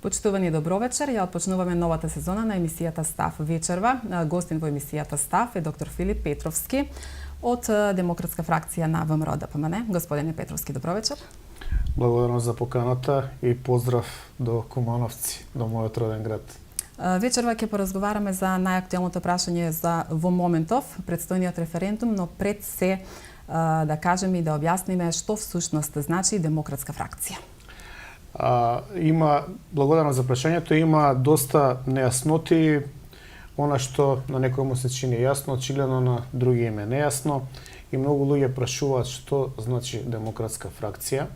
Почитувани добро вечер, ја отпочнуваме новата сезона на емисијата Став вечерва. Гостин во емисијата Став е доктор Филип Петровски од Демократска фракција на ВМРО ДПМН. Господине Петровски, добро вечер. Благодарам за поканата и поздрав до Кумановци, до мојот роден град. Вечерва ќе поразговараме за најактуелното прашање за во моментов, предстојниот референдум, но пред се да кажеме и да објасниме што всушност значи демократска фракција. Благодарам за прашањето, има доста нејасноти. Она што на некој му се чини јасно, очигледно на други им е нејасно и многу луѓе прашуваат што значи демократска фракција.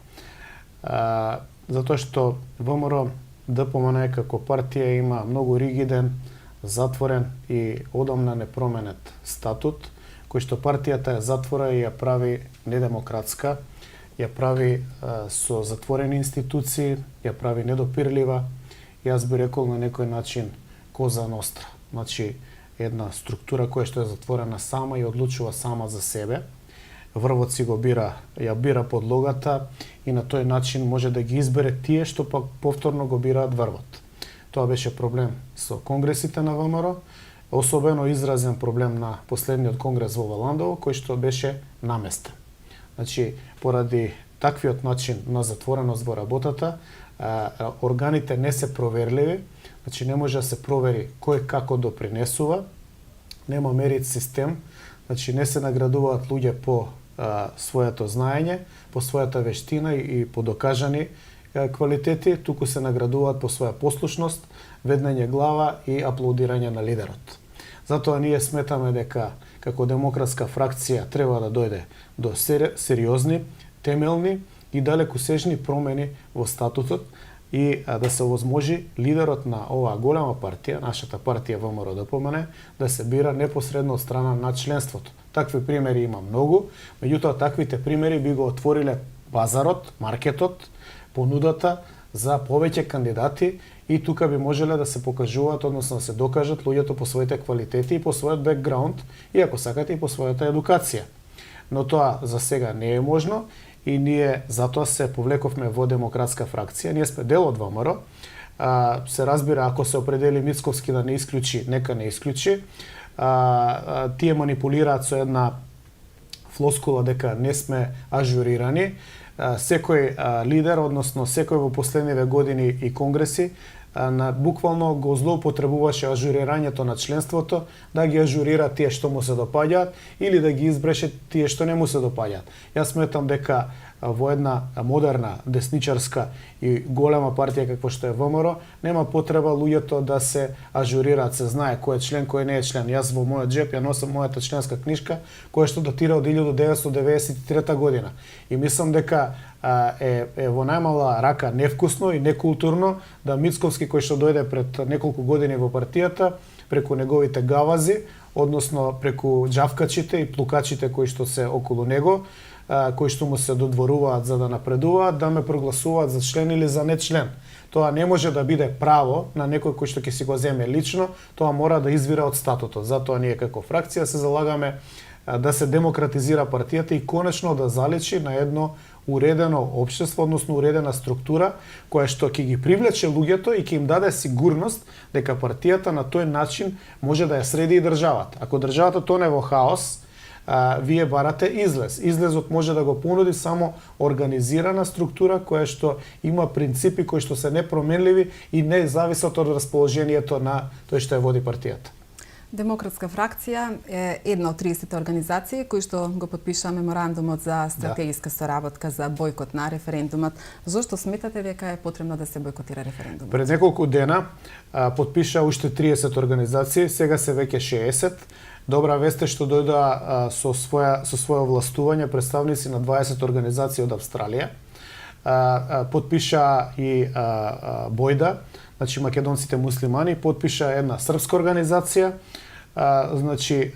Затоа што ВМРО ДПМН како партија има многу ригиден, затворен и одамна непроменет статут, кој што партијата ја затвора и ја прави недемократска, ја прави со затворени институции, ја прави недопирлива, јас би рекол на некој начин коза ностра. Значи, една структура која што е затворена сама и одлучува сама за себе. Врвот си го бира, ја бира подлогата и на тој начин може да ги избере тие што пак повторно го бираат врвот. Тоа беше проблем со конгресите на ВМРО, особено изразен проблем на последниот конгрес во Валандово, кој што беше наместен. Значи, поради таквиот начин на затвореност во работата, органите не се проверливи, значи не може да се провери кој како допринесува, нема мерит систем, значи не се наградуваат луѓе по своето знаење, по својата вештина и по докажани квалитети, туку се наградуваат по своја послушност, веднење глава и аплодирање на лидерот. Затоа ние сметаме дека како демократска фракција треба да дојде до сериозни, темелни и далекосежни промени во статутот и да се овозможи лидерот на оваа голема партија, нашата партија ВМРО ДПМН, да се бира непосредно од страна на членството. Такви примери има многу, меѓутоа таквите примери би го отвориле базарот, маркетот, понудата за повеќе кандидати и тука би можеле да се покажуваат, односно да се докажат луѓето по своите квалитети и по својот бекграунд и ако сакате и по својата едукација. Но тоа за сега не е можно и ние затоа се повлековме во демократска фракција. Ние сме дел од ВМРО. Се разбира, ако се определи Мицковски да не исклучи, нека не исклучи. Тие манипулираат со една флоскула дека не сме ажурирани. Секој лидер, односно секој во последниве години и конгреси, буквално го злоупотребуваше ажурирањето на членството, да ги ажурира тие што му се допаѓаат или да ги избреше тие што не му се допаѓаат. Јас сметам дека во една модерна, десничарска и голема партија како што е ВМРО, нема потреба луѓето да се ажурираат, се знае кој е член, кој не е член. Јас во мојот џеп ја носам мојата членска книжка, која што датира од 1993 година. И мислам дека е во најмала рака невкусно и некултурно да Мицковски, кој што дојде пред неколку години во партијата, преку неговите гавази, односно преку џавкачите и плукачите кои што се околу него, кои што му се додворуваат за да напредуваат, да ме прогласуваат за член или за не член. Тоа не може да биде право на некој кој што ќе си го земе лично, тоа мора да извира од статутот. Затоа ние како фракција се залагаме да се демократизира партијата и конечно да заличи на едно уредено општество, односно уредена структура, која што ќе ги привлече луѓето и ќе им даде сигурност дека партијата на тој начин може да ја среди и државата. Ако државата тоне во хаос, вие барате излез. Излезот може да го понуди само организирана структура која што има принципи кои што се непроменливи и не зависат од расположението на тој што ја води партијата. Демократска фракција е една од 30 организации кои што го подпиша меморандумот за стратегиска соработка за бојкот на референдумот. Зошто сметате дека е потребно да се бојкотира референдумот? Пред неколку дена подпиша уште 30 организации, сега се веќе 60. Добра вест е што дојдоа со своје властување представници на 20 организации од Австралија. Подпиша и Бојда, значи македонците муслимани, подпиша една српска организација. Значи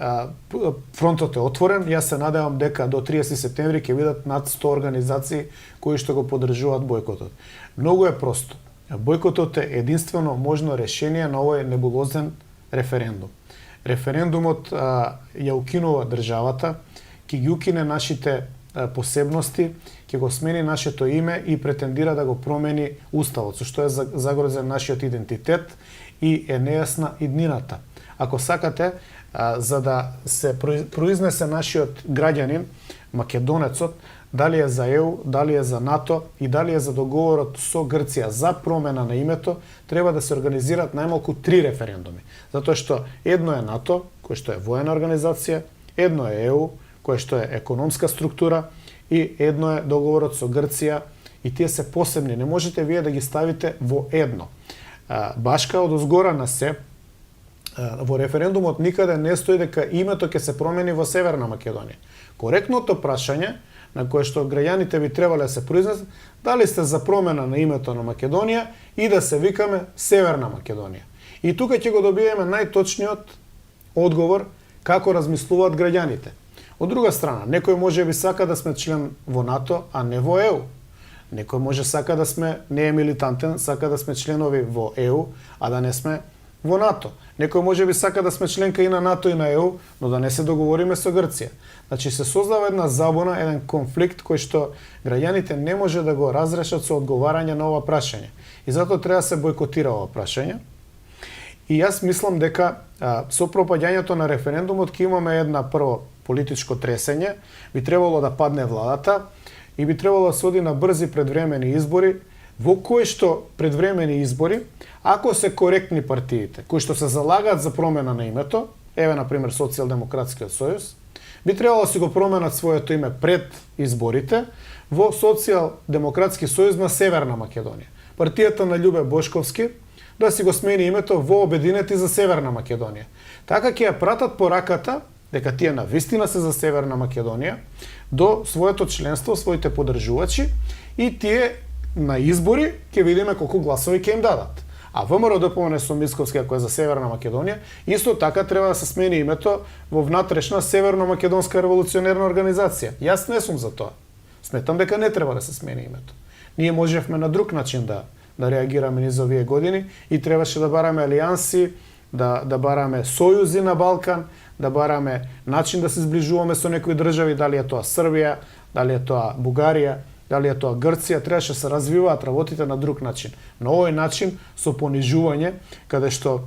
фронтот е отворен. Јас се надевам дека до 30 септември ќе видат над 100 организации кои што го поддржуваат бојкотот. Многу е просто. Бојкотот е единствено можно решение на овој небулозен референдум. Референдумот ја укинува државата, ќе ги укине нашите посебности, ќе го смени нашето име и претендира да го промени уставот, со што е загрозен нашиот идентитет и е нејасна иднината. Ако сакате, за да се произнесе нашиот граѓанин, македонецот, дали е за ЕУ, дали е за НАТО и дали е за договорот со Грција за промена на името, треба да се организираат најмалку 3 референдуми. Затоа што едно е НАТО, кој што е воена организација, едно е ЕУ, кој што е економска структура, и едно е договорот со Грција, и тие се посебни. Не можете вие да ги ставите во едно. Башка од озгора на се, во референдумот никаде не стои дека името ќе се промени во Северна Македонија. Коректното прашање на кое што граѓаните би требале да се произнесат, дали сте за промена на името на Македонија и да се викаме Северна Македонија. И тука ќе го добиеме најточниот одговор како размислуваат граѓаните. Од друга страна, некој може би сака да сме член во НАТО, а не во ЕУ. Некој може сака да сме, не е милитантен, сака да сме членови во ЕУ, а да не сме во НАТО. Некој може би сака да сме членка и на НАТО и на ЕУ, но да не се договориме со Грција. Значи се создава една забуна, еден конфликт кој што граѓаните не може да го разрешат со одговарање на ова прашање. И затоа треба да се бойкотира ова прашање. И јас мислам дека со пропаѓањето на референдумот ќе имаме една прво политичко тресење, би требало да падне владата и би требало да се оди на брзи предвремени избори, во кои што предвремени избори, ако се коректни партиите, кои што се залагаат за промена на името, еве на пример Социјалдемократскиот сојуз, би требало да си го променат своето име пред изборите во Социјалдемократски сојуз на Северна Македонија. Партијата на Љубе Бошковски да си го смени името во Обединети за Северна Македонија. Така ќе ја пратат пораката дека тие навистина се за Северна Македонија до своето членство, своите поддржувачи, и тие на избори ќе видиме колку гласови ќе им дадат. А ВМРО ДПМНЕ со Мицковски, ако е за Северна Македонија, исто така треба да се смени името во внатрешна Северно-македонска револуционерна организација. Јас не сум за тоа. Сметам дека не треба да се смени името. Ние можевме на друг начин да реагираме низ овие години и требаше да бараме алијанси, да бараме сојузи на Балкан, да бараме начин да се зближуваме со некои држави, дали е тоа Србија, дали е тоа Бугарија, дали е тоа Грција, требаше да се развиваат работите на друг начин. На овој начин, со понижување, каде што,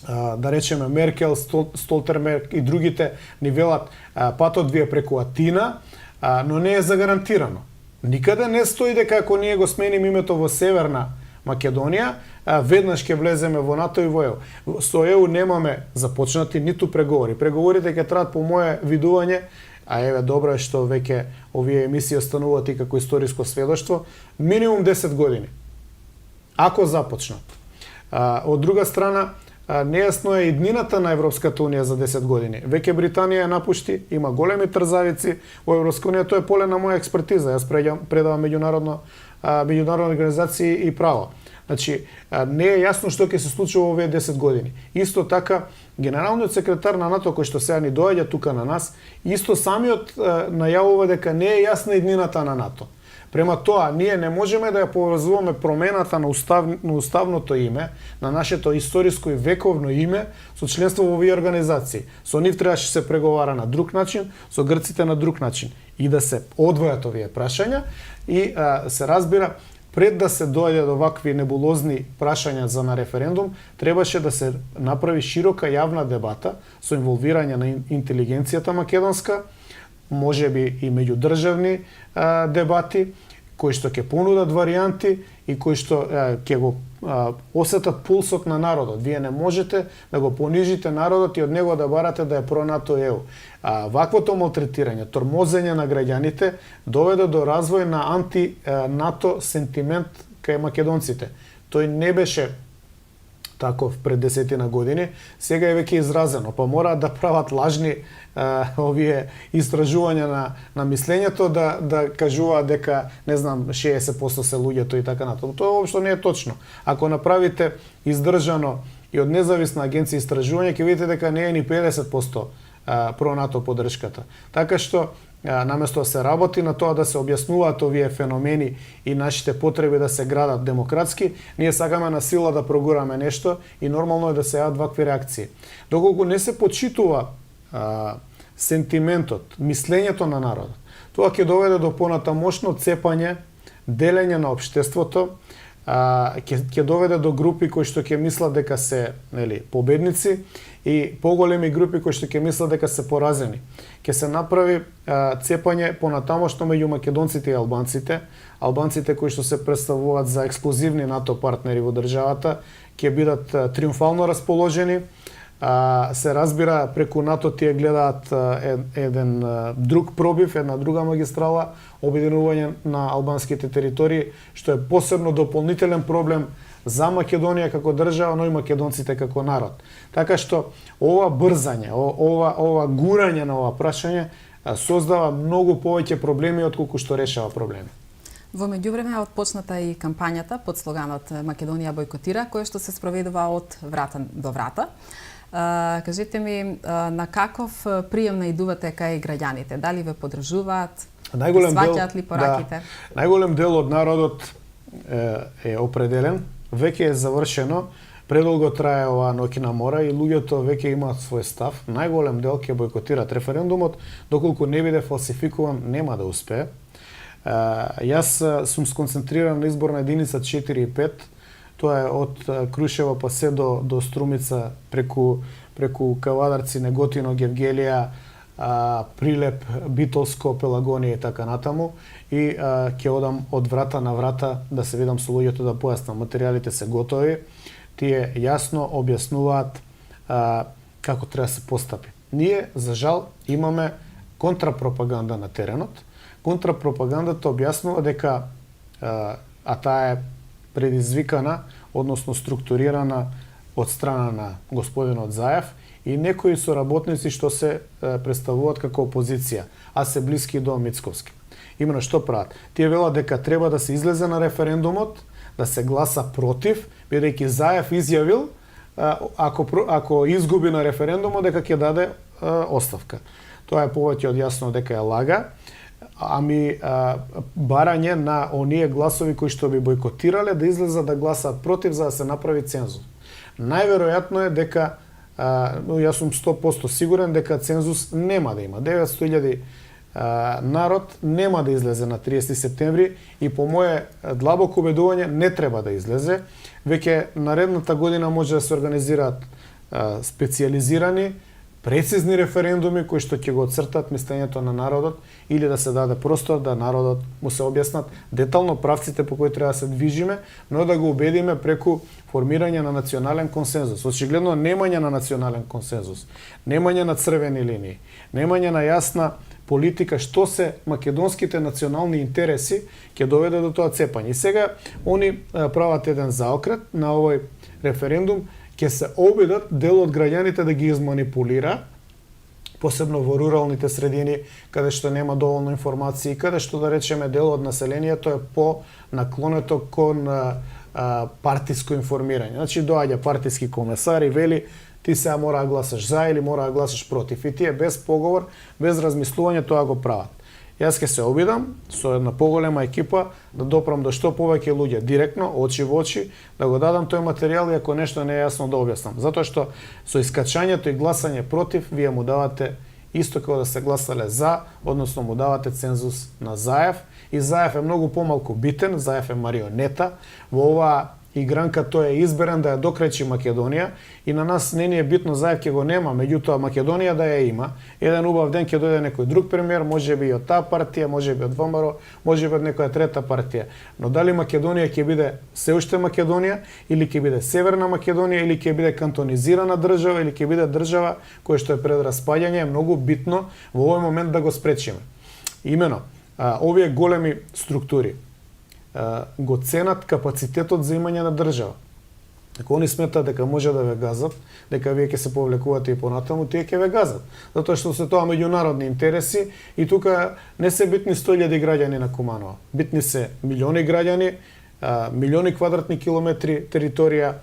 да речеме, Меркел, Столтерберг и другите ни велат патот ви е преку Атина, но не е загарантирано. Никаде не стои дека ако ние го сменим името во Северна Македонија, веднаш ќе влеземе во НАТО и во ЕУ. Со ЕУ немаме започнати ниту преговори. Преговорите ќе траат по мое видување, а еве добро е што веќе овие емисии остануваат и како историско сведоштво, минимум 10 години. Ако започнат. Од друга страна, нејасно е иднината на Европската унија за 10 години. Веќе Британија ја напушти, има големи трзавици во Европска унија, тоа е поле на моја експертиза. Јас предавам меѓународни организации и право. Значи, не е јасно што ќе се случи во овие 10 години. Исто така, генералниот секретар на НАТО, кој што сега ни доаѓа тука на нас, исто самиот најавува дека не е јасна иднината на НАТО. Према тоа, ние не можеме да ја поврзуваме промената на уставното име, на нашето историско и вековно име, со членство во овие организации. Со нив требаше се преговара на друг начин, со грците на друг начин. И да се одвојат овие прашања и се разбира, пред да се доаѓа до вакви небулозни прашања за на референдум, требаше да се направи широка јавна дебата со инволвирање на интелигенцијата македонска, можеби и меѓудржавни дебати, кои што ќе понудат варијанти и кои што ќе го осетат пулсот на народот. Вие не можете да го понижите народот и од него да барате да е про НАТО и ЕУ. Ваквото малтретирање, тормозење на граѓаните доведе до развој на анти-НАТО сентимент кај македонците. Тој не беше таков пред 10 години, сега е веќе изразено, па мораат да прават лажни овие истражувања на мислењето, да кажуваат дека, не знам, 60% се луѓето и така натаму. Тоа воопшто не е точно. Ако направите издржано и од независна агенција истражување, ќе видите дека не е ни 50% про НАТО поддршката. Така што, наместо да се работи на тоа да се објаснуваат овие феномени и нашите потреби да се градат демократски, ние сакаме на сила да прогураме нешто и нормално е да се јават вакви реакции. Доколку не се почитува сентиментот, мислењето на народот, Тоа ќе доведе до понатамошно цепање, делење на општеството, ќе доведе до групи кои што ќе мислат дека се, нели, победници и поголеми групи кои што ќе мислат дека се поразени. Ќе се направи цепање понатамошно меѓу македонците и албанците. Албанците кои што се представуваат за експлозивни НАТО партнери во државата ќе бидат триумфално расположени. Се разбира, преку НАТО тие гледаат еден друг пробив, една друга магистрала, обединување на албанските територии, што е посебно дополнителен проблем за Македонија како држава, но и македонците како народ. Така што ова брзање, ова гурање на ова прашање создава многу повеќе проблеми отколку што решава проблеми. Во меѓувреме отпочната и кампањата под слоганот Македонија бойкотира, која што се спроведува од врата до врата. Кажете ми, на каков прием наидувате кај граѓаните? Дали ве подржуваат? Сваќаат ли пораките? Да, најголем дел од народот е определен, веќе е завршено, предолго трае оваа ноќна мора и луѓето веќе имаат свој став. Најголем дел ќе бойкотират референдумот, доколку не биде фалсификуван, нема да успее. Јас сум сконцентриран на изборна единица 4 и 5. Тоа е од Крушева па се до Струмица, преку Кавадарци, Неготино, Гевгелија, Прилеп, Битолско, Пелагонија и така натаму. И ќе одам од врата на врата да се видам со луѓето, да појаснам. Материјалите се готови. Тие јасно објаснуваат како треба да се постапи. Ние, за жал, имаме контрапропаганда на теренот. Контрапропагандата објаснува дека, таа е предизвикана, односно структурирана од страна на господинот Заев и некои соработници што се представуваат како опозиција, а се блиски до Мицковски. Имено што прават? Тие велат дека треба да се излезе на референдумот, да се гласа против, бидејќи Заев изјавил ако изгуби на референдумот дека ќе даде оставка. Тоа е повеќе од јасно дека е лага. Барање на оние гласови кои што би бойкотирале да излезат да гласаат против за да се направи цензус. Најверојатно е дека, јас сум 100% сигурен дека цензус нема да има. 900.000 народ нема да излезе на 30 септември и по моје длабоко убедување не треба да излезе. Веќе наредната година може да се организираат специјализирани прецизни референдуми кои што ќе го отцртат мислењето на народот или да се даде простор да народот му се објаснат детално правците по кои треба да се движиме, но да го убедиме преку формирање на национален консензус. Очигледно немање на национален консензус, немање на црвени линии, немање на јасна политика што се македонските национални интереси ќе доведе до тоа цепање. И сега они прават еден заокрет на овој референдум, ќе се обидат дел од граѓаните да ги изманипулира, посебно во руралните средини, каде што нема доволно информации, каде што, да речеме, дел од населението е по-наклонето кон партиско информирање. Значи, доаѓа партиски комесар и вели, ти сега мора да гласаш за или мора да гласаш против. И тие без поговор, без размислување тоа го прават. Јас ќе се обидам со една поголема екипа да допрам до што повеќе луѓе директно, очи во очи, да го дадам тој материјал и ако нешто не е јасно да објаснам. Затоа што со искачањето и гласање против, вие му давате исто како да се гласале за, односно му давате цензус на Заев. И Заев е многу помалку битен, Заев е марионета. Во оваа игранка тој е изберен да ја докречи Македонија и на нас не ни е битно Заев ќе го нема, меѓутоа Македонија да ја има. Еден убав ден ќе дојде некој друг премиер, можеби и од таа партија, можеби од ВМРО, можеби од некоја трета партија. Но дали Македонија ќе биде се уште Македонија или ќе биде Северна Македонија или ќе биде кантонизирана држава или ќе биде држава која што е пред распаѓање, е многу битно во овој момент да го спречиме. Имено, овие големи структури го ценат капацитетот за имање на држава. Ако они сметат дека може да ве газат, дека вие ќе се повлекувате и понатаму, тие ќе ве газат. Затоа што се тоа меѓународни интереси и тука не се битни 100.000 граѓани на Куманово. Битни се милиони граѓани, милиони квадратни километри територија,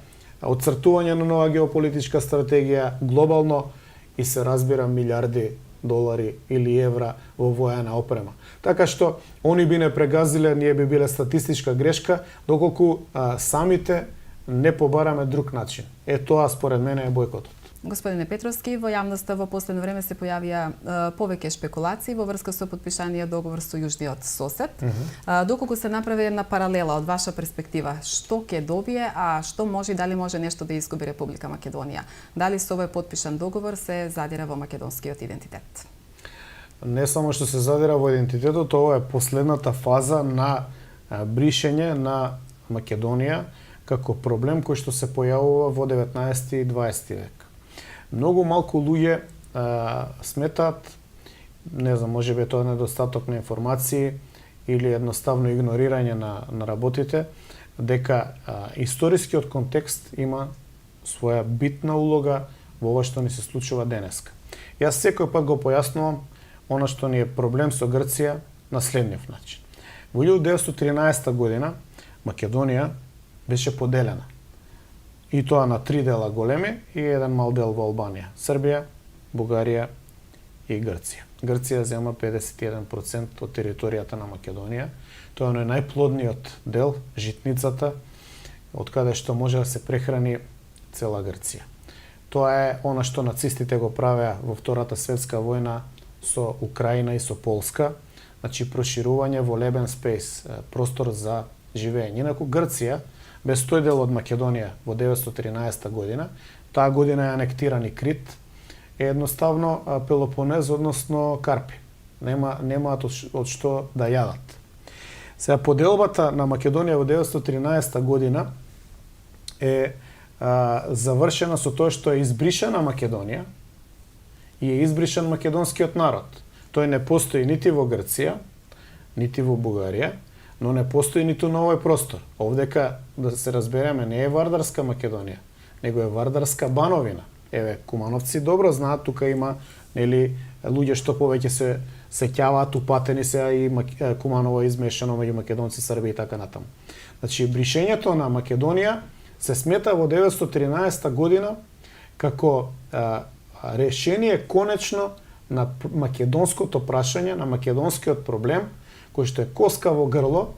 отцртување на нова геополитичка стратегија, глобално и се разбира милиарди долари или евра во воена опрема. Така што они би не прегазиле, ние би биле статистичка грешка, доколку самите не побараме друг начин. Тоа според мене е бојкотот. Господине Петровски, во јавноста во последно време се појавија повеќе шпекулации во врска со подпишаниот договор со јужниот сосед. Доколку се направи една паралела од ваша перспектива, што ќе добие, а што може и дали може нешто да изгуби Република Македонија? Дали со овој подпишан договор се задира во македонскиот идентитет? Не само што се задира во идентитетот, ова е последната фаза на бришење на Македонија како проблем кој што се појавува во 19 и 20 век. Многу малку луѓе сметаат, не знам, можеби тоа е недостаток на информации или едноставно игнорирање на работите, дека историскиот контекст има своја битна улога во ова што ни се случува денеска. Јас секој пат го појаснувам она што ни е проблем со Грција на следниот начин. Во 1913 година Македонија беше поделена. И тоа на 3 дела големи и еден мал дел во Албанија. Србија, Бугарија и Грција. Грција зема 51% од територијата на Македонија. Тоа е најплодниот дел, житницата, од каде што може да се прехрани цела Грција. Тоа е она што нацистите го правеа во Втората светска војна со Украина и со Полска, значи проширување во лебен спейс, простор за живење. Инаку Грција, без тој дел од Македонија во 1913 година, таа година е анектиран и Крит, е едноставно Пелопонез, односно Карпи. Немаат од што да јадат. Сега, поделбата на Македонија во 1913 година е завршена со тоа што е избришена Македонија и е избришен македонскиот народ. Тој не постои нити во Грција, нити во Бугарија, но не постои ниту на овој простор. Овдека, да се разбереме, не е Вардарска Македонија, него е Вардарска Бановина. Еве, кумановци добро знаат, тука има луѓе што повеќе се сеќаваат, упатени се и Куманово е измешано меѓу македонци, срби и така натаму. Значи, бришењето на Македонија се смета во 1913 година како решение конечно на македонското прашање, на македонскиот проблем, кој што е коска во грло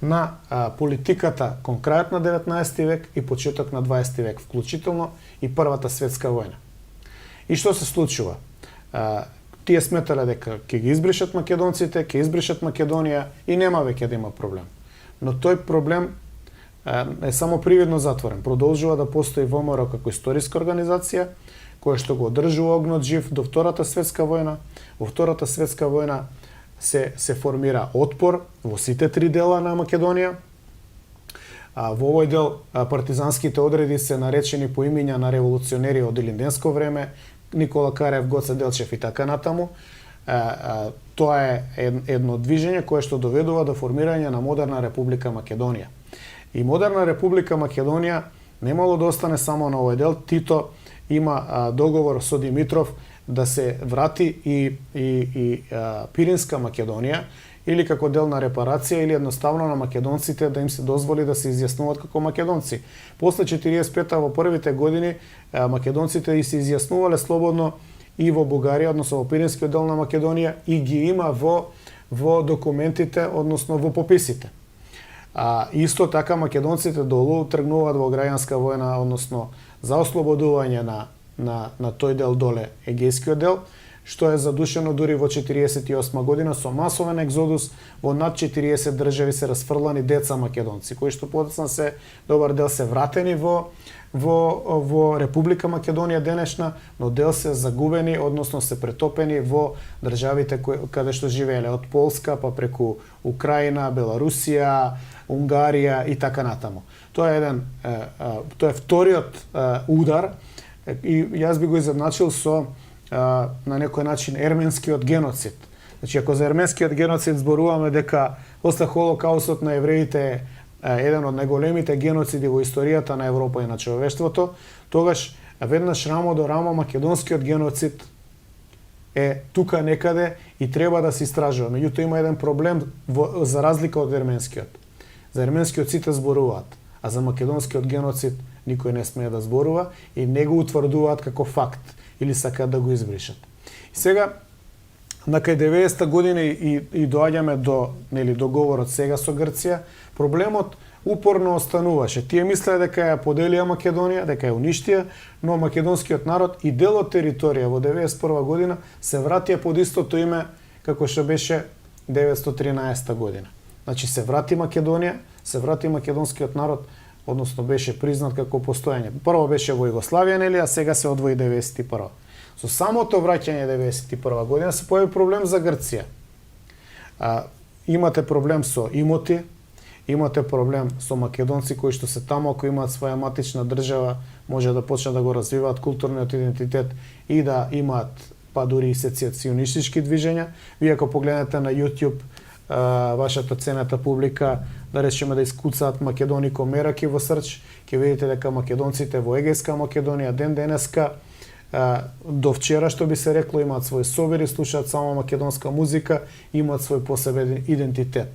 на политиката кон крајот на 19 век и почеток на 20 век, вклучително и Првата светска војна. И што се случува? Тие сметале дека ќе ги избришат македонците, ќе избришат Македонија и нема веќе да има проблем. Но тој проблем е само привидно затворен. Продолжува да постои ВМРО како историска организација, која што го одржува огнот жив до Втората светска војна. Во Втората светска војна се формира отпор во сите 3 дела на Македонија. Во овој дел партизанските одреди се наречени по имиња на револуционери од Илинденско време, Никола Карев, Гоце Делчев и така натаму. Тоа е едно движење кое што доведува до формирање на модерна Република Македонија. И модерна Република Македонија немало да остане само на овој дел. Тито има договор со Димитров да се врати и Пиринска Македонија, или како дел на репарација, или едноставно на македонците да им се дозволи да се изјаснуваат како македонци. После 45-та во првите години македонците и се изјаснувале слободно и во Бугарија, односно во Пиринскиот дел на Македонија, и ги има во документите, односно во пописите. Исто така македонците долу тргнуваат во граѓанска војна, односно за ослободување на тој дел доле, Егејскиот дел, што е задушено дури во 1948 година со масовен екзодус. Во над 40 држави се расфрлани деца македонци, кои што подоцна се добар дел се вратени во Република Македонија денешна, но дел се загубени, односно се претопени во државите каде што живееле, од Полска па преку Украина, Беларусија, Унгарија и така натаму. Тоа е вториот удар, и јас би го изедначил со на некој начин ерменскиот геноцид. Значи, ако за ерменскиот геноцид зборуваме дека после Холокаустот на евреите е еден од најголемите геноциди во историјата на Европа и на човештвото, тогаш веднаш рамо до рамо македонскиот геноцид е тука некаде и треба да се истражува. Меѓутоа има еден проблем за разлика од ерменскиот. За ерменскиот сите зборуваат, а за македонскиот геноцид никој не смее да зборува и не го утврдуваат како факт или сакаат да го избришат. И сега, на кај 90-та година и доаѓаме до договорот сега со Грција, проблемот упорно остануваше. Тие мислеа дека ја поделија Македонија, дека ја уништија, но македонскиот народ и дел од територија во 91 година се вратија под истото име како што беше 913 година. Значи се врати Македонија, се врати македонскиот народ, односно беше признат како постоење. Прво беше во Југославија, нели, а сега се одвои 91. Со самото враќање 91 година се појави проблем за Грција. Имате проблем со имоти, имате проблем со македонци кои што се таму, ако имаат своја матична држава, може да почнат да го развиваат културниот идентитет и да имаат па дури и сецесионистички движења. Вие ако погледнете на YouTube вашата цената публика, да речеме да искуцаат Македонико Мераки во Срч, ќе видите дека македонците во Егејска Македонија ден денеска до вчера, што би се рекло, имаат свој собери, слушаат само македонска музика, имаат свој посебен идентитет.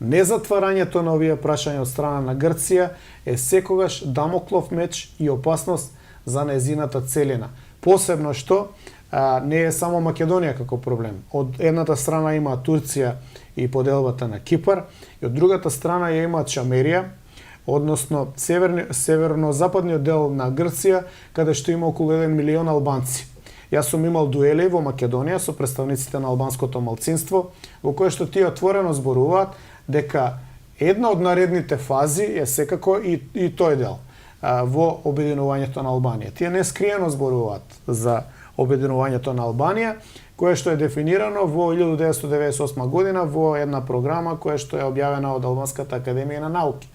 Незатварањето на овие прашања од страна на Грција е секогаш дамоклов меч и опасност за нејзината целина. Посебно што не е само Македонија како проблем. Од едната страна има Турција и поделбата на Кипар, и од другата страна ја има Чамерија, односно северно-западниот дел на Грција, каде што има околу 1 милион албанци. Јас сум имал дуели во Македонија со представниците на албанското малцинство, во кое што тие отворено зборуваат дека една од наредните фази е секако и тој дел во обединувањето на Албанија. Тие не скриено зборуваат за обединувањето на Албанија, кое што е дефинирано во 1998 година во една програма која што е објавена од Албанската академија на науки.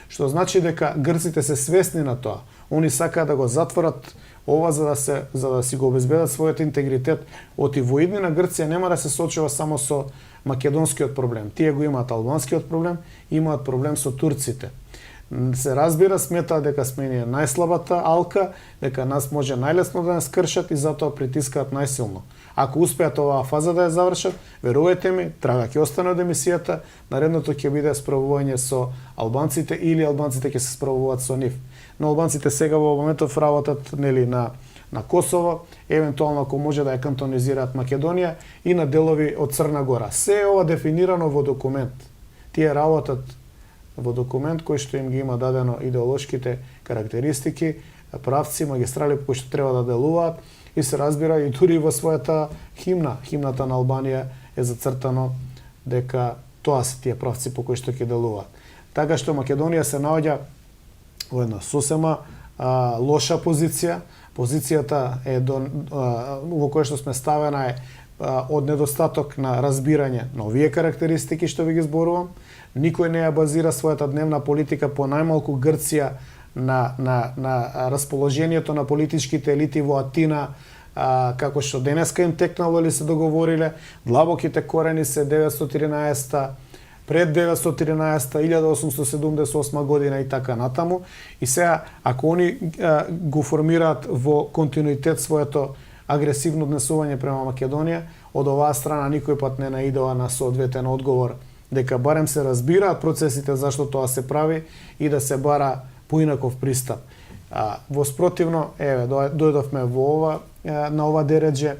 Што значи дека грците се свесни на тоа. Они сакаат да го затворат ова за да си го обезбедат својот интегритет. Во иднина Грција нема да се соочува само со македонскиот проблем. Тие го имаат албанскиот проблем, имаат проблем со турците. Се разбира, сметаат дека сме ние најслабата алка, дека нас може најлесно да не скршат и затоа притискаат најсилно. Ако успеат оваа фаза да ја завршат, верувајте ми, Трага ќе остане од емисијата, наредното ќе биде справување со албанците или албанците ќе се справуваат со нив. Но албанците сега во моментов работат нели на Косово, евентуално ако може да ја кантонизираат Македонија и на делови од Црна Гора. Се е ова дефинирано во документ. Тие работат во документ кој што им ги има дадено идеолошките карактеристики, правци, магистрали кои што треба да делуваат и се разбира и дури во својата химната на Албанија е зацртано дека тоа се тие правци по кои што ќе делуваат. Така што Македонија се наоѓа во една сосема лоша позиција. Позицијата е во која што сме ставена е од недостаток на разбирање на овие карактеристики што ви ги зборувам. Никој не ја базира својата дневна политика, по најмалку Грција, на расположението на политичките елити во Атина, како што денеска им текнало или се договориле. Длабоките корени се 913 пред 913 1878 година и така натаму. И сега, ако они го формираат во континуитет своето агресивно однесување према Македонија, од оваа страна никој пат не наидува на соодветен одговор, дека барем се разбираат процесите зашто тоа се прави и да се бара поинаков пристап. Во спротивно, дојдовме на ова дередже,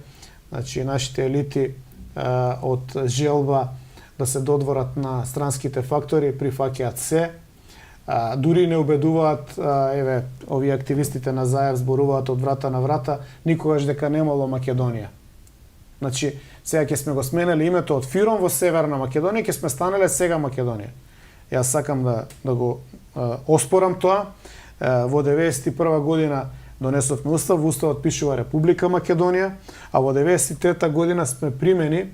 значи нашите елити од желба да се додворат на странските фактори, прифаќаат се, дури не убедуваат, овие активистите на Заев зборуваат од врата на врата, никогаш дека немало Македонија. Значи, сега ќе сме го сменели името од Фиром во Северна Македонија, ќе сме станеле сега Македонија. Јас сакам да го оспорам тоа. Во 91 година донесовме устав, во уставот пишува Република Македонија, а во 93 година сме примени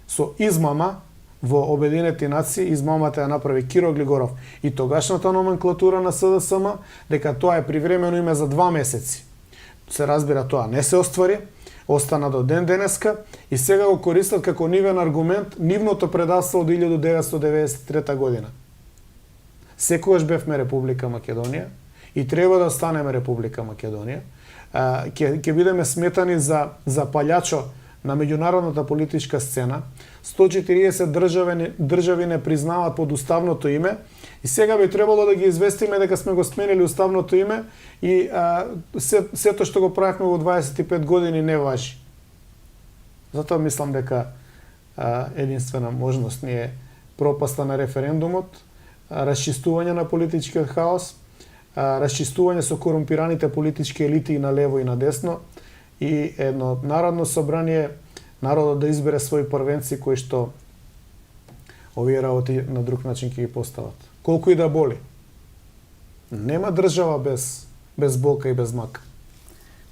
со измама во Обединети нации, измамата ја направи Киро Глигоров и тогашната номенклатура на СДСМ, дека тоа е привремено име за 2 месеци. Се разбира, тоа не се оствари, остана до ден денеска и сега го користат како нивен аргумент нивното предавство од 1993 година. Секогаш бевме Република Македонија и треба да останеме Република Македонија. Ќе бидеме сметани за палјачо на меѓународната политичка сцена. 140 држави не признаваат под уставното име и сега би требало да ги известиме дека сме го сменили уставното име и сето што го правевме во 25 години не важи. Затоа мислам дека единствена можност ни е пропаста на референдумот, расчистување на политичкиот хаос, расчистување со корумпираните политички елити и на лево и на десно и едно народно собрание, народот да избере своји првенци кои што овие работи на друг начин ќе ги постават. Колку и да боли. Нема држава без болка и без мака.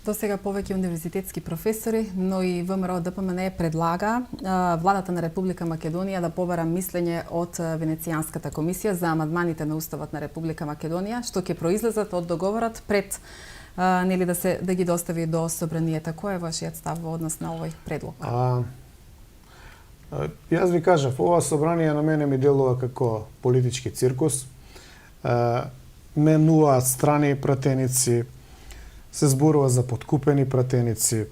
До сега повеќе универзитетски професори, но и ВМРО ДПМН предлага владата на Република Македонија да побара мислење од Венецијанската комисија за амандманите на Уставот на Република Македонија, што ќе произлезат од договорот пред нели да ги достави до собранието. Кој е вашиот став во однос на овој предлог? Јас ви кажав, ова собрание на мене ми делува како политички циркус. Менуваат страни пратеници, се зборува за подкупени пратеници,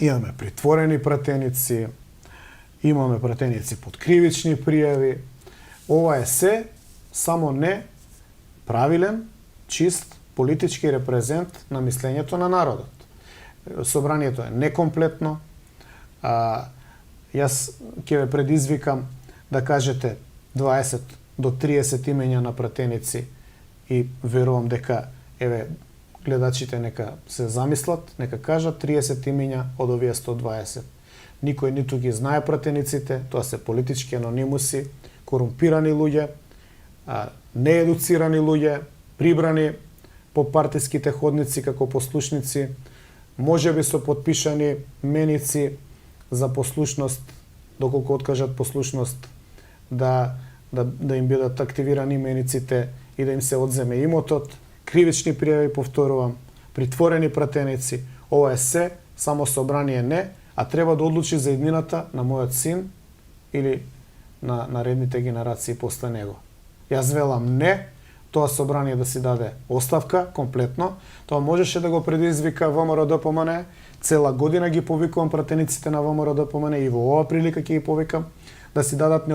имаме притворени пратеници, имаме пратеници под кривични пријави. Ова е се, само не правилен, чист политички репрезент на мислењето на народот. Собранието е некомплетно. Јас ќе ве предизвикам да кажете 20 до 30 имења на пратеници и верувам дека гледачите нека се замислат, нека кажат 30 имења од овие 120. Никој ниту ги знае пратениците, тоа се политички анонимуси, корумпирани луѓе, неедуцирани луѓе, прибрани по партиските ходници како послушници, можеби со подпишани меници за послушност, доколку откажат послушност, да им бидат активирани мениците и да им се одземе имотот, кривични пријави, повторувам, притворени пратеници. Ова е се, само собрание не, а треба да одлучи за иднината на мојот син или на наредните генерации после него. Јас велам не, тоа собрание да си даде оставка комплетно. Тоа можеше да го предизвика ВМРО ДПМН. Цела година ги повикувам пратениците на ВМРО ДПМН и во оваа прилика ќе ги повикам да си дадат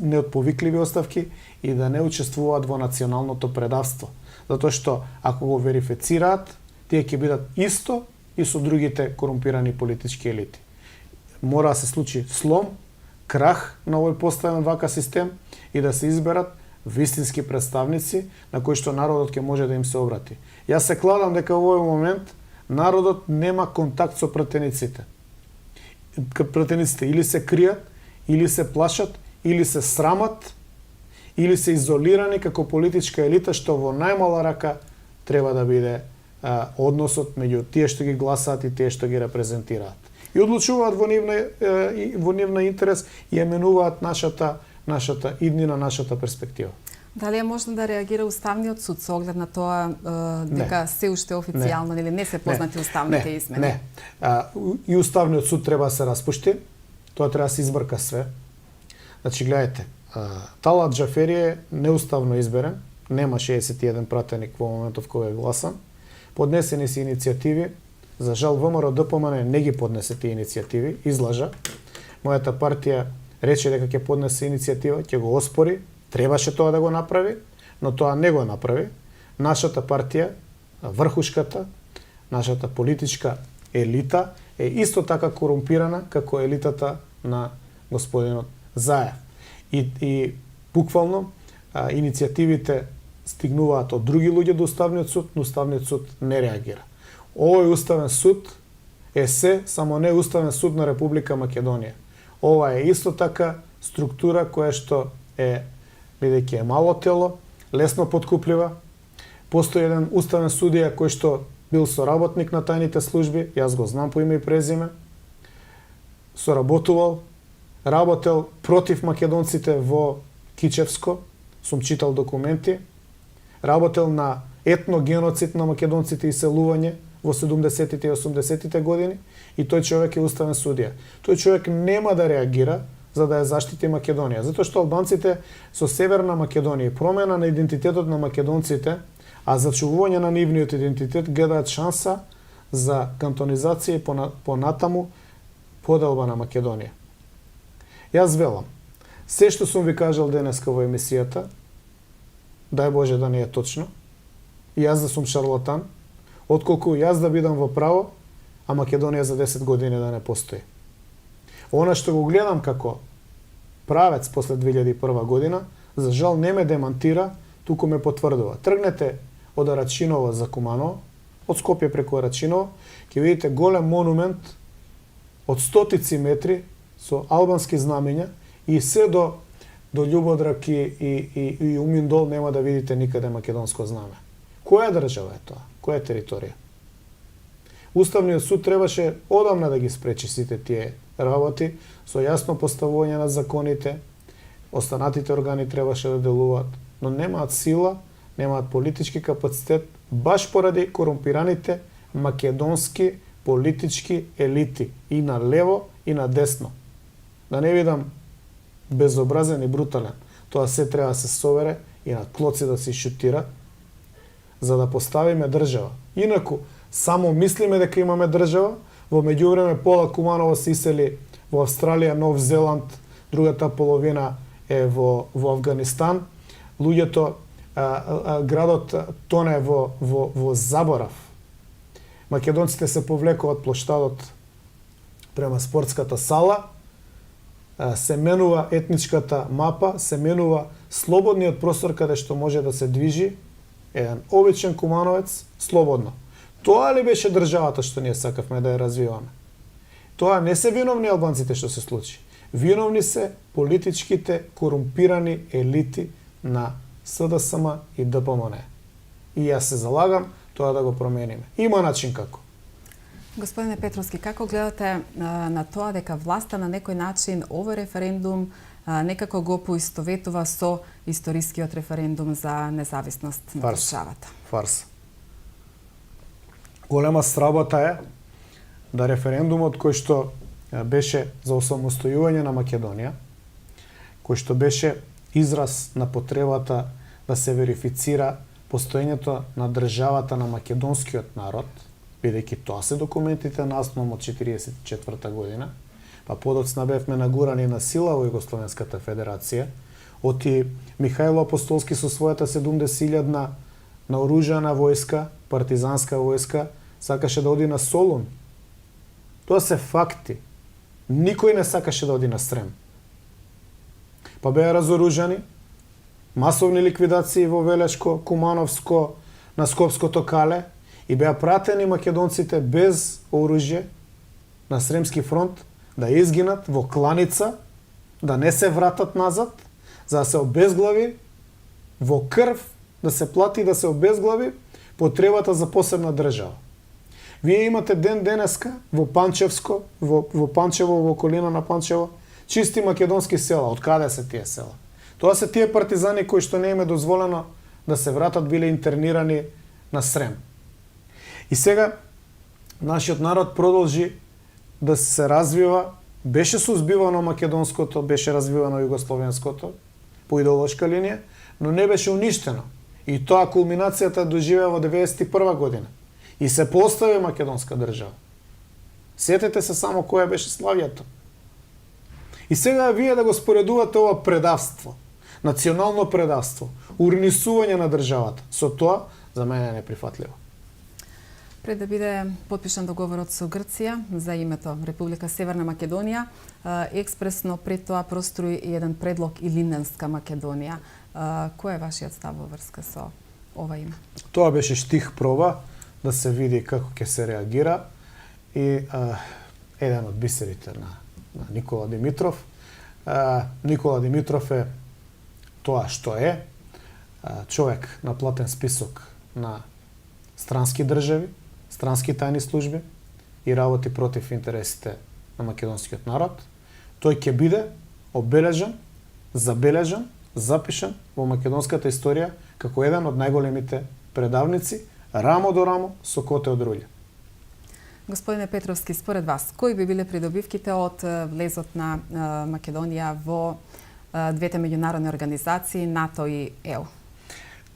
неотповикливи оставки и да не учествуваат во националното предавство. Затоа што ако го верифицираат, тие ќе бидат исто и со другите корумпирани политички елити. Мора да се случи слом, крах на овој поставен вака систем и да се изберат вистински представници на кои што народот ќе може да им се обрати. Јас се кладам дека во овој момент народот нема контакт со пратениците. Пратениците или се кријат, или се плашат, или се срамат, или се изолирани како политичка елита, што во најмала рака треба да биде односот меѓу тие што ги гласаат и тие што ги репрезентираат. И одлучуваат во нивна интерес и еменуваат нашата иднина, нашата перспектива. Дали е можно да реагира Уставниот суд со оглед на тоа дека се уште официјално или не се познати уставните измени? Не. И Уставниот суд треба да се распушти. Тоа треба да се избрка све. Значи, гледайте, Талат Џафери е неуставно изберен, нема 61 пратеник во моментов кога е гласан. Поднесени се иницијативи, за жал ВМРО ДПМН не ги поднесе тие иницијативи, излажа. Мојата партија рече дека ќе поднесе иницијатива, ќе го оспори, требаше тоа да го направи, но тоа не го направи. Нашата партија, врхушката, нашата политичка елита е исто така корумпирана како елитата на господинот Заев. И буквално иницијативите стигнуваат од други луѓе до Уставниот суд, но Уставниот суд не реагира. Овој Уставен суд е се, само не Уставен суд на Република Македонија. Ова е исто така структура која што е, бидејќи е мало тело, лесно подкуплива. Постои еден уставен судија кој што бил соработник на тајните служби, јас го знам по име и презиме, соработувал, работел против македонците во Кичевско, сум читал документи, работел на етногеноцид на македонците и селување во 70-тите и 80-тите години и тој човек е уставен судија. Тој човек нема да реагира за да ја заштити Македонија, затоа што албанците со Северна Македонија и промена на идентитетот на македонците, а зачувување на нивниот идентитет гледаат шанса за кантонизација и понатаму поделба на Македонија. Јас велам, се што сум ви кажал денеска во емисијата, дај Боже да не е точно, јас да сум шарлатан, отколку јас да бидам во право, а Македонија за 10 години да не постои. Она што го гледам како правец после 2001 година, За жал не ме демантира, туку ме потврдува. Тргнете од Рачиново за Куманово, од Скопје преку Рачиново, ќе видите голем монумент од стотици метри со албански знамења и се до Љубодрак и Уминдол нема да видите никаде македонско знаме. Која држава е тоа? Која територија? Уставниот суд требаше одамна да ги спречи сите тие работи, со јасно поставување на законите, останатите органи требаше да делуваат, но немаат сила, немаат политички капацитет, баш поради корумпираните македонски политички елити и на лево и на десно. Да не видам безобразен и брутален. Тоа се треба да се собере и на клоци да се шутира, за да поставиме држава. Инаку, само мислиме дека имаме држава, во меѓувреме пола Куманово се исели во Австралија, Нов Зеланд, другата половина е во Авганистан. Луѓето, градот тоне во заборав. Македонците се повлекуваат плоштадот према спортската сала, се менува етничката мапа, се менува слободниот простор каде што може да се движи еден обичен кумановец слободно. Тоа ли беше државата што ние сакавме да ја развиваме? Тоа не се виновни албанците што се случи. Виновни се политичките корумпирани елити на СДСМ и ДПМН. И јас се залагам тоа да го промениме. Има начин како. Господине Петровски, како гледате на тоа дека власта на некој начин овој референдум некако го поистоветува со историскиот референдум за независност на државата? Фарс. Голема сработа е да референдумот кој што беше за осамостојување на Македонија, кој што беше израз на потребата да се верифицира постоењето на државата на македонскиот народ, бидејќи тоа се документите на АСНОМ од 1944 година, па подоцна бевме нагурани на сила во Југословенската федерација, оти Михајло Апостолски со својата 70.000 наоружана војска, партизанска војска, сакаше да оди на Солун. Тоа се факти. Никој не сакаше да оди на Срем. Па беа разоружани, масовни ликвидации во Велешко, Кумановско, на Скопското Кале, и беа пратени македонците без оружје на Сремски фронт да изгинат во кланица, да не се вратат назад, за да се обезглави во крв, да се плати и да се обезглави потребата за посебна држава. Вие имате ден денеска во Панчевско, во Панчево, во околина на Панчево, чисти македонски села. Од каде се тие села? Тоа се тие партизани кои што не им е дозволено да се вратат, биле интернирани на Срем. И сега нашиот народ продолжи да се развива, беше сузбивано македонското, беше развивано југословенското по идеолошка линија, но не беше уништено. И тоа кулминацијата доживеа во 1991 година. И се постави македонска држава. Сетете се само која беше славјето. И сега вие да го споредувате ова предавство, национално предавство, урнисување на државата, со тоа за мене е неприфатливо. Пред да биде потпишан договорот со Грција за името Република Северна Македонија, експресно пред тоа прострои и еден предлог Илинденска Македонија. Кој е вашиот став во врска со ова име? Тоа беше штих проба да се види како ќе се реагира и еден од бисерите на Никола Димитров. Никола Димитров е тоа што е, човек на платен список на странски држави, странски тајни служби и работи против интересите на македонскиот народ. Тој ќе биде обележан, забележан, запишан во македонската историја како еден од најголемите предавници, рамо до рамо со Коте од Рулја. Господине Петровски, според вас, кои би биле придобивките од влезот на Македонија во двете меѓународни организации, НАТО и ЕУ?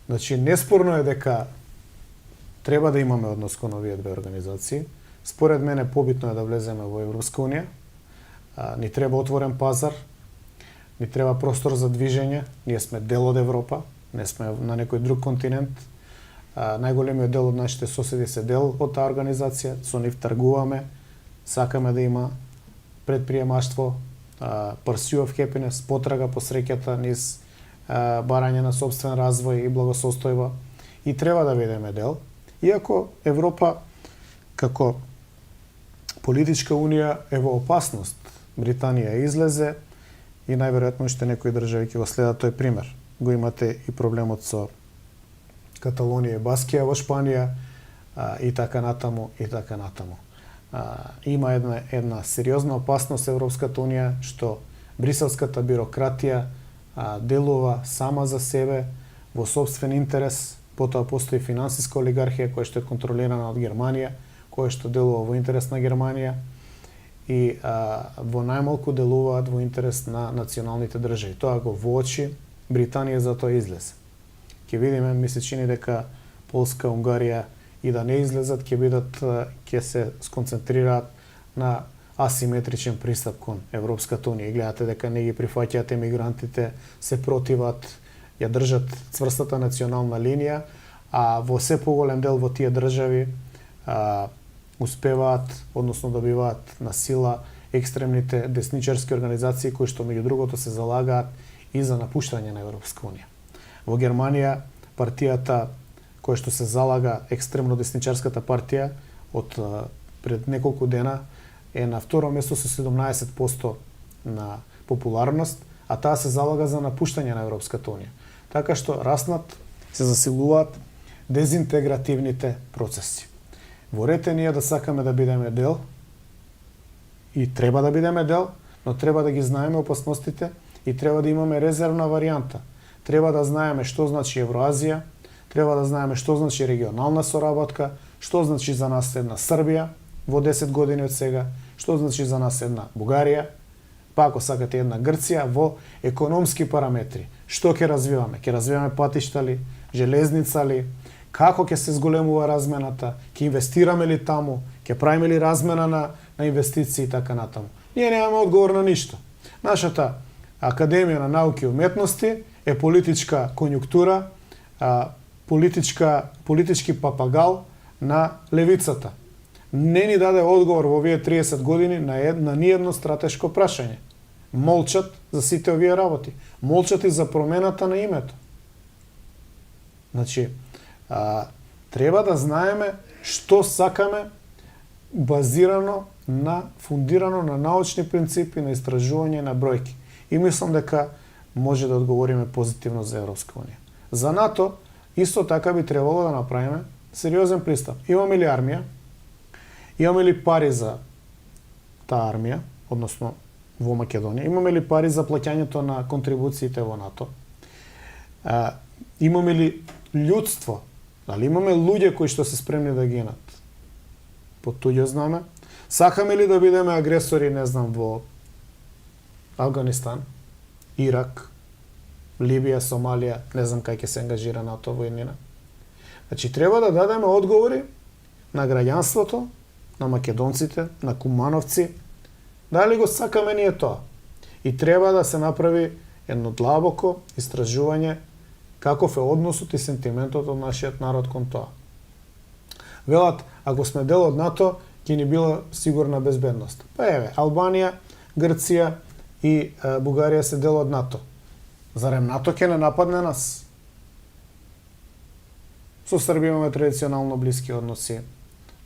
Значи, неспорно е дека треба да имаме однос кон овие две организации. Според мене, побитно е да влеземе во Европска унија. Ни треба отворен пазар, ни треба простор за движење. Ние сме дел од Европа, не сме на некој друг континент. Најголемиот дел од нашите соседи се дел од таа организација, со нив тргуваме, сакаме да има предприемаштво, pursuit of happiness, потрага по среќата низ барање на собствен развој и благосостојба и треба да бидеме дел. Иако Европа како политичка унија е во опасност. Британија излезе и најверојатно уште некои држави ќе го следат тој пример. Го имате и проблемот со Каталонија и Баскија во Шпанија и така натаму и така натаму. Има една сериозна опасност Европската унија што бриселската бирократија делува сама за себе во собствен интерес, потоа постои финансиска олигархија која што е контролирана од Германија, која што делува во интерес на Германија и во најмалку делуваат во интерес на националните држави. Тоа го воочи Британија, затоа излезе. Ќе видиме, ми се чини дека Полска, Унгарија и да не излезат, ќе се сконцентрираат на асиметричен пристап кон Европската унија. И гледате дека не ги прифаќаат емигрантите, се противат, ја држат цврстата национална линија, а во се поголем дел во тие држави успеваат, односно добиваат на сила екстремните десничарски организации кои што меѓу другото се залагаат и за напуштање на Европска унија. Во Германија партијата која што се залага, екстремно десничарската партија, од пред неколку дена е на второ место со 17% на популарност, а таа се залага за напуштање на Европската унија. Така што раснат, се засилуваат дезинтегративните процеси. Во ред е ние да сакаме да бидеме дел и треба да бидеме дел, но треба да ги знаеме опасностите и треба да имаме резервна варијанта. Треба да знаеме што значи Евроазија, треба да знаеме што значи регионална соработка, што значи за нас една Србија во 10 години од сега, што значи за нас една Бугарија, па ако сакате една Грција во економски параметри. Што ќе развиваме? Ќе развиваме патишта ли, железница ли, како ќе се зголемува размената, ќе инвестираме ли таму, ќе правиме ли размена на инвестиции и така натаму. Ние немаме одговор на ништо. Нашата Академија на науки и уметности е политичка конјуктура, политички папагал на левицата. Не ни даде одговор во овие 30 години на ниедно стратешко прашање. Молчат за сите овие работи. Молчат и за промената на името. Значи, треба да знаеме што сакаме фундирано на научни принципи, на истражување на бројки. И мислам дека може да одговориме позитивно за Европска унија. За НАТО исто така би требало да направиме сериозен пристап. Имаме ли армија? Имаме ли пари за таа армија, односно во Македонија? Имаме ли пари за плаќањето на контрибуциите во НАТО? Имаме ли људство? Дали имаме луѓе кои што се спремни да гинат под туѓо знаме? Сакаме ли да бидеме агресори, не знам, во Афганистан, Ирак, Либија, Сомалија, не знам кај ќе се ангажира НАТО во еднина? Значи, треба да дадеме одговори на граѓанството, на македонците, на кумановци, дали го сакаме ние тоа. И треба да се направи едно длабоко истражување каков е односот и сентиментот од нашиот народ кон тоа. Велат, ако сме дел од НАТО, ќе ни била сигурна безбедност. Па еве, Албанија, Грција и Бугарија се дел од НАТО. Зарем НАТО ќе не нападне нас? Со Србија имаме традиционално блиски односи.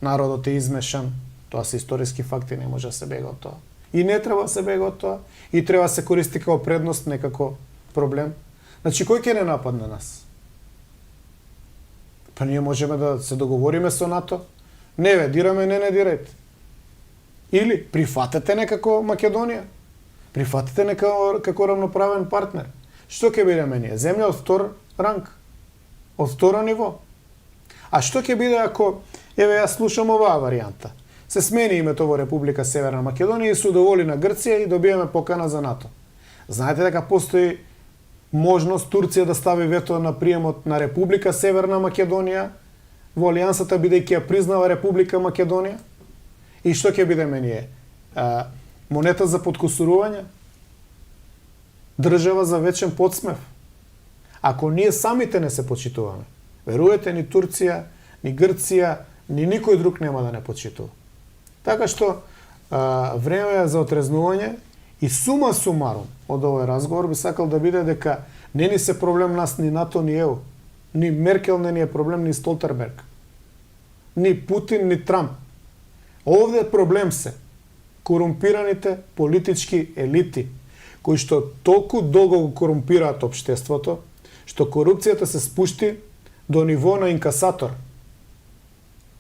Народот е измешан, тоа се историски факти, не може да се бега од тоа. И не треба да се бега од тоа, и треба да се користи како предност, не како проблем. Значи, кој ќе не нападне нас? Па ние можеме да се договориме со НАТО. Не ве дираме, не дирајте. Или прифатете не како Македонија. Прифатете не како равноправен партнер. Што ќе бидеме ние? Земја од втор ранг. Од второ ниво. А што ќе биде ако, еве јас слушам оваа варијанта. Се смени името во Република Северна Македонија и се удоволи на Грција и добиваме покана за НАТО. Знаете дека постои можност Турција да стави вето на приемот на Република Северна Македонија во алијансата, бидејќи ја признава Република Македонија? И што ќе бидеме ние? Монета за подкусурување? Држава за вечен подсмев? Ако ние самите не се почитуваме, веруете, ни Турција, ни Грција, ни никој друг нема да не почитува. Така што време е за отрезнување и сума сумарум од овој разговор би сакал да биде дека Не ни се проблем нас ни НАТО, ни ЕУ. Ни Меркел не ни е проблем, ни Столтерберг. Ни Путин, ни Трамп. Овде проблем се корумпираните политички елити, кои што толку долго го корумпираат општеството, што корупцијата се спушти до ниво на инкасатор,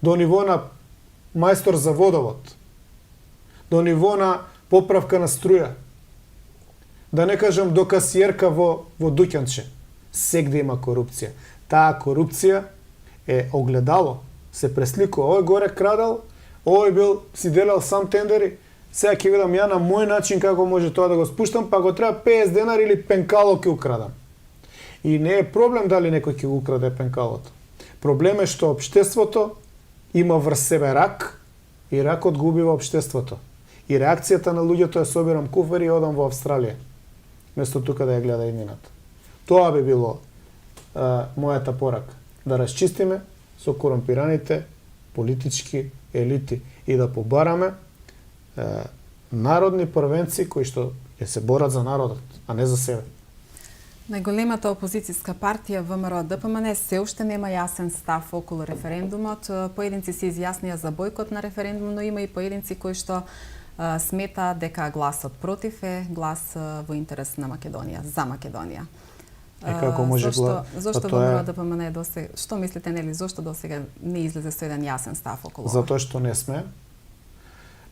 до ниво на мајстор за водовод, до ниво на поправка на струја, да не кажам до касиерка во дуќанче. Сегде има корупција. Таа корупција е огледало, се пресликува. Овој горе крадал, овој бил си делал сам тендери, сега ќе видам ја на мој начин како може тоа да го спуштам, па го треба 50 денари или пенкало ќе украдам. И не е проблем дали некој ќе го украде пенкалото. Проблем е што општеството има врз себе рак и ракот го убива општеството. И реакцијата на луѓето е собирам куфери и одам во Австралија, место тука да ја гледа иднината. Тоа би било мојата порака. Да расчистиме со корумпираните политички елити и да побараме народни првенци кои што ќе се борат за народот, а не за себе. Најголемата опозицијска партија ВМРО-ДПМН се уште нема јасен став околу референдумот. Поединци се изјаснија за бојкот на референдум, но има и поединци кои што смета дека гласот против е глас во интерес на Македонија, за Македонија. Како може зошто ВМРО-ДПМН досега, што мислите, нели, зошто досега не излезе со еден јасен став околу ова? Затоа што не сме.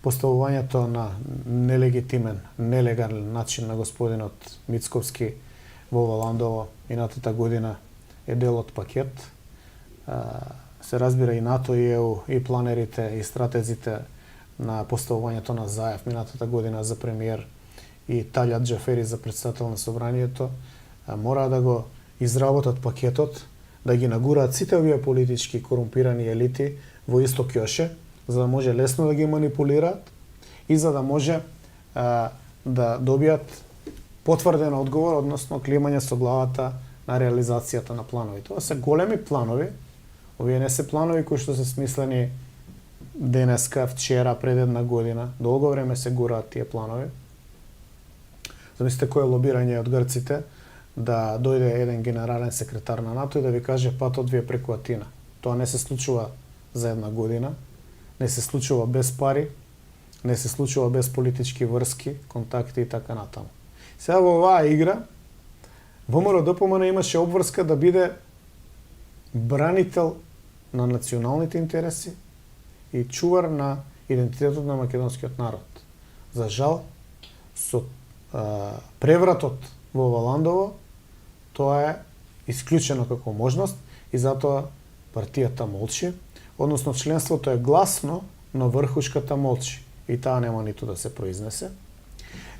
Поставувањето на нелегитимен, нелегален начин на господинот Мицковски во Валандово минатата година е дел од пакет. Се разбира и НАТО, и ЕУ, и планерите, и стратезите на поставувањето на Заев минатата година за премиер и Талјат Џафери за председател на собранието, мора да го изработат пакетот, да ги нагураат сите овие политички корумпирани елити во исто кјоше, за да може лесно да ги манипулираат и за да може да добијат потврден одговор, односно климање со главата на реализацијата на планови. Тоа се големи планови, овие не се планови кои што се смислени денеска, вчера, пред една година. Долго време се гураат тие планови. Замислите кој е лобирање од грците да дојде еден генерален секретар на НАТО и да ви каже патот ви е преку Атина. Тоа не се случува за една година, не се случува без пари, не се случува без политички врски, контакти и така натаму. Сега во оваа игра ВМРО-ДПМН имаше обврска да биде бранител на националните интереси и чувар на идентитетот на македонскиот народ. За жал, со превратот во Валандово, тоа е исклучено како можност и затоа партијата молчи, односно членството е гласно, но врхушката молчи и таа нема ниту да се произнесе.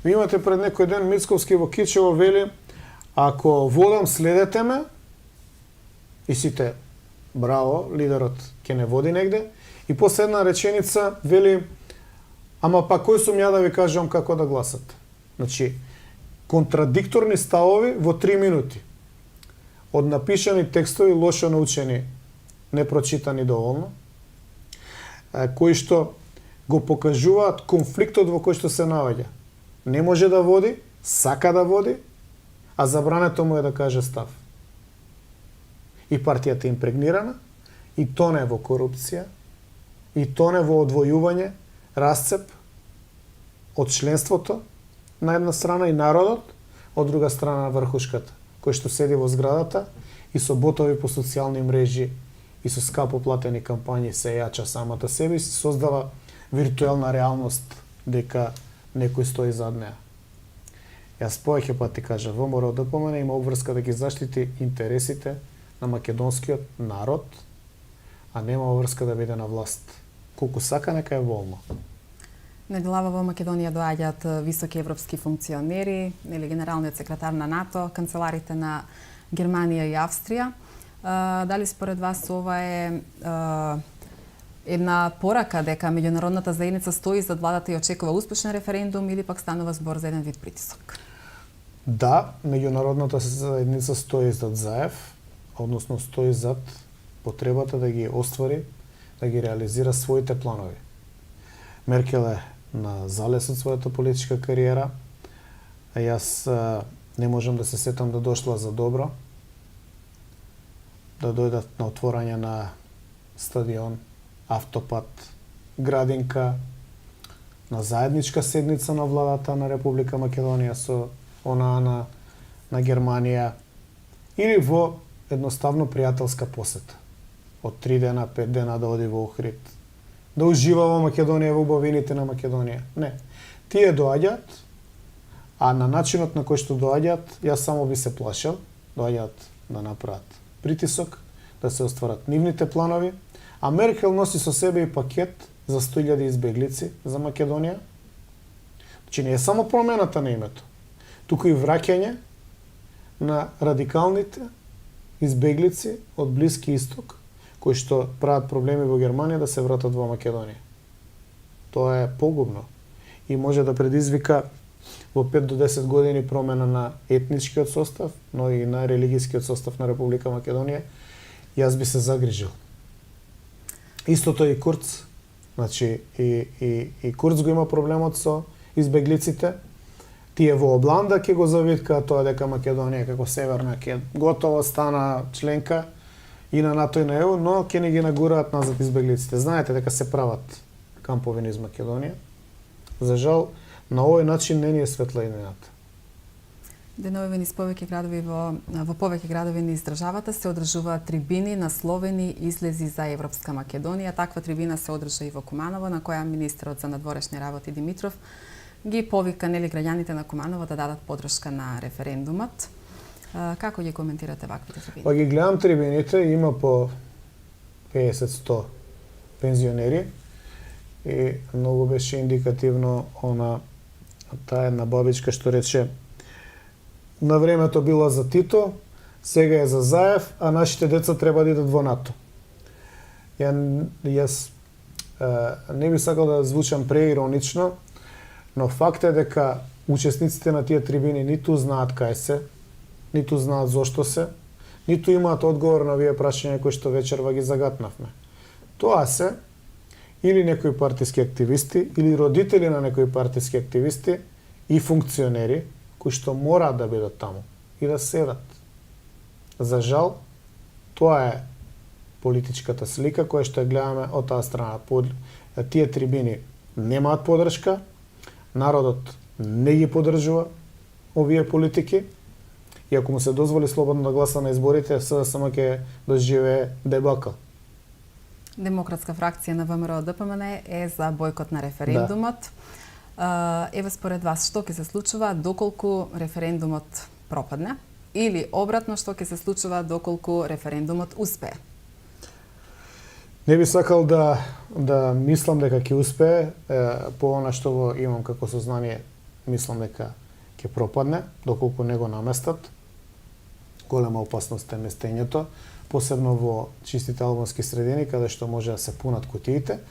Ви имате пред некој ден Мицковски во Кичево вели, ако водам следете ме, и сите браво, лидерот ќе не води негде, и после една реченица вели, ама па кој сум ја да ви кажам како да гласате. Значи, контрадикторни ставови во 3 минути. Од напишани текстови, лошо научени, непрочитани доволно, кои што го покажуваат конфликтот во кој што се наоѓа. Не може да води, сака да води, а забрането му е да каже став. И партијата е импрегнирана, и тоне во корупција, и тоне во одвојување, расцеп од членството на една страна и народот, од друга страна врхушката, кој што седи во зградата и со ботови по социјални мрежи и со скапо платени кампањи се јача самата себе и се создава виртуелна реалност дека некој стои зад неа. Јас повеќе пати кажа, ВМРО-ДПМН има обврска да ги заштити интересите на македонскиот народ, а нема обврска да биде на власт. Колку сака, нека е волно. Неделава во Македонија доаѓаат високи европски функционери, или генералниот секретар на НАТО, канцеларите на Германија и Австрија. Дали според вас ова е една порака дека меѓународната заедница стои зад владата и очекува успешен референдум или пак станува збор за еден вид притисок? Да, меѓународната заедница стои зад Заев, односно стои зад потребата да ги оствари, да ги реализира своите планови. Меркел е на залез од својата политичка кариера, а јас Не можам да се сетам да дошла за добро, да дојдат на отворање на стадион, автопат, градинка, на заедничка седница на владата на Република Македонија со онаа на Германија, или во едноставно пријателска посета. Од 3 дена, 5 дена да оди во Охрид, да ужива во Македонија, во убавините на Македонија. Не. Тие доаѓаат, а на начинот на кој што доаѓаат, јас само би се плашел, доаѓаат да направат притисок, да се остварат нивните планови, а Меркел носи со себе и пакет за 100.000 избеглици за Македонија. Значи не е само промената на името, туку и враќање на радикалните избеглици од Блиски Исток, кои што прават проблеми во Германија, да се вратат во Македонија. Тоа е погубно и може да предизвика во 5 до 10 години промена на етничкиот состав, но и на религискиот состав на Република Македонија. Јас би се загрижил. Истото и Курц. Значи, и Курц го има проблемот со избеглиците. Тие во обланда ќе го завиткаат тоа дека Македонија како северна ќе готово стана членка и на НАТО и на ЕУ, но ќе не ги нагураат назад избеглиците. Знаете дека се прават кампови низ Македонија. За жал, на овој начин не ни е светла идејата. Денови низ повеќе градови во повеќе градови низ државата се одржуваат трибини насловени излези за Европска Македонија. Таква трибина се одржа и во Куманово, на која министерот за надворешни работи Димитров ги повика граѓаните на Куманово да дадат подршка на референдумот. Како ги коментирате ваквите трибини? Па ги гледам трибините, има по 50-100 пензионери и многу беше индикативно таа една бабичка што рече: на времето била за Тито, сега е за Заев, а нашите деца треба да идат во НАТО. Јас не би сакал да звучам преиронично, но факт е дека учесниците на тие трибини ниту знаат кај се, ниту знаат зошто се, ниту имаат одговор на овие прашања кои што вечерва ги загатнавме. Тоа се или некои партиски активисти, или родители на некои партиски активисти и функционери кои што мораат да бидат таму и да седат. За жал, тоа е политичката слика која што ја гледаме од таа страна. Тие трибини немаат подршка, народот не ги поддржува овие политики и ако му се дозволи слободно да гласа на изборите, СДСМ ќе доживее дебакл. Демократска фракција на ВМРО ДПМН е за бойкот на референдумот. Еве според вас, што ќе се случува доколку референдумот пропадне? Или обратно, што ќе се случува доколку референдумот успее? Не би сакал да мислам дека ќе успее. По она што го имам како сознание, мислам дека ќе пропадне, доколку не го наместат. Голема опасност е местењето, посебно во чистите албански средини, каде што може да се пунат кутиите.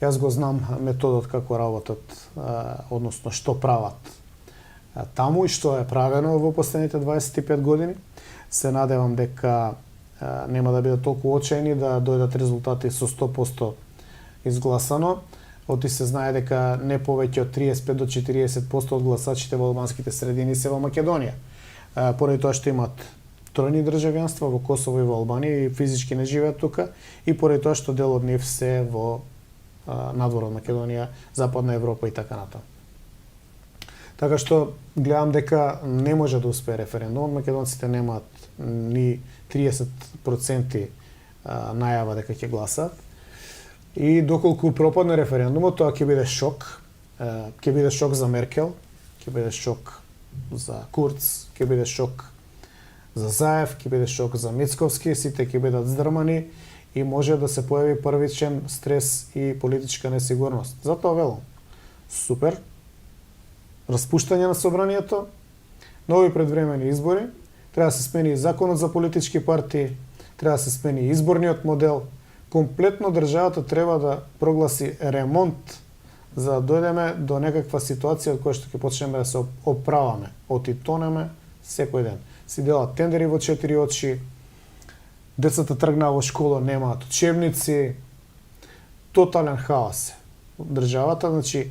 Јас го знам методот како работат, односно што прават таму и што е правено во последните 25 години. Се надевам дека нема да бидат толку очајни да дојдат резултати со 100% изгласано. Оти се знае дека не повеќе од 35 до 40% од гласачите во албанските средини се во Македонија. Поради тоа што имат тројни државјанства во Косово и во Албанија и физички не живеат тука, и поради тоа што дел од нив се во надвор од Македонија, Западна Европа и така натаму. Така што гледам дека не може да успее референдумот. Македонците немаат ни 30% најава дека ќе гласат. И доколку пропадне референдумот, тоа ќе биде шок. Ќе биде шок за Меркел, ќе биде шок за Курц, ќе биде шок за Заев, ќе биде шок за Мицковски, сите ќе бидат здрмани и може да се појави првичен стрес и политичка несигурност. Затоа велам, супер, распуштање на собранието, нови предвремени избори, треба да се смени законот за политички партии, треба да се смени изборниот модел, комплетно државата треба да прогласи ремонт за да дојдеме до некаква ситуација од која што ќе почнеме да се оправаме, отитонеме секој ден. Си делат тендери во 4 очи, децата тргнаа во школа, немаат учебници, тотален хаос. Државата, значи,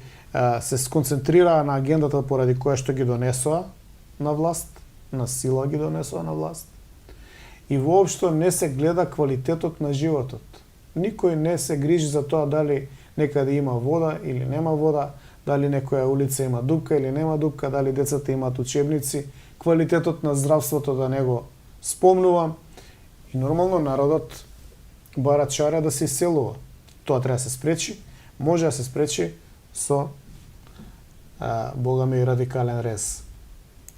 се сконцентрираа на агендата поради која што ги донесоа на власт, на сила ги донесува на власт. И воопшто не се гледа квалитетот на животот. Никој не се грижи за тоа дали некаде има вода или нема вода, дали некоја улица има дупка или нема дупка, дали децата имаат учебници, квалитетот на здравството да не го спомнувам. И нормално народот бара чара да се иселува. Тоа треба да се спречи. Може да се спречи со богами радикален рез.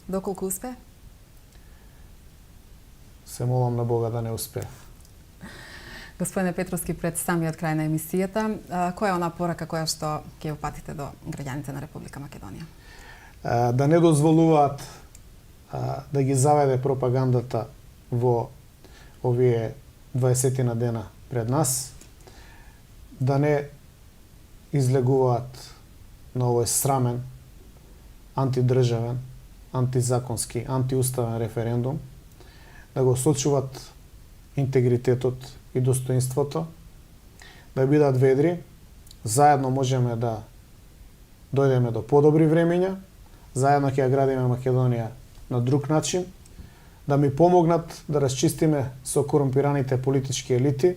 Доколку успе? Се молам на Бога да не успее. Господине Петровски, пред самиот крај на емисијата, која е она порака која што ќе упатите до граѓаните на Република Македонија? Да не дозволуваат да ги заведе пропагандата во овие 20 на дена пред нас, да не излегуваат на овој срамен, антидржавен, антизаконски, антиуставен референдум, да го сочуват интегритетот и достоинството, да бидат ведри, заедно можеме да дојдеме до подобри времења, заедно ќе ја градиме Македонија на друг начин, да ми помогнат да расчистиме со корумпираните политички елити,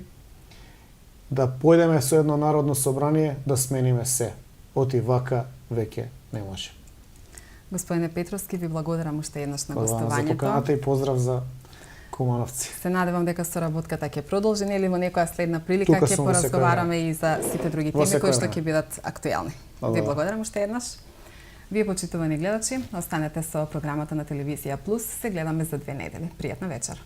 да појдеме со едно народно собрание да смениме се. Оти вака веќе не може. Господине Петровски, ви благодарам уште еднаш на За гостувањето. поканата и поздрав за Кумановци. Се надевам дека соработката ќе продолжи или во некоја следна прилика Тука ќе сум во секој поразговараме и за сите други Во теми кои секој што време. ќе бидат актуелни. Ви благодарам уште еднаш. Вие, почитувани гледачи, останете со програмата на Телевизија Плюс. Се гледаме за 2 недели. Пријатна вечер.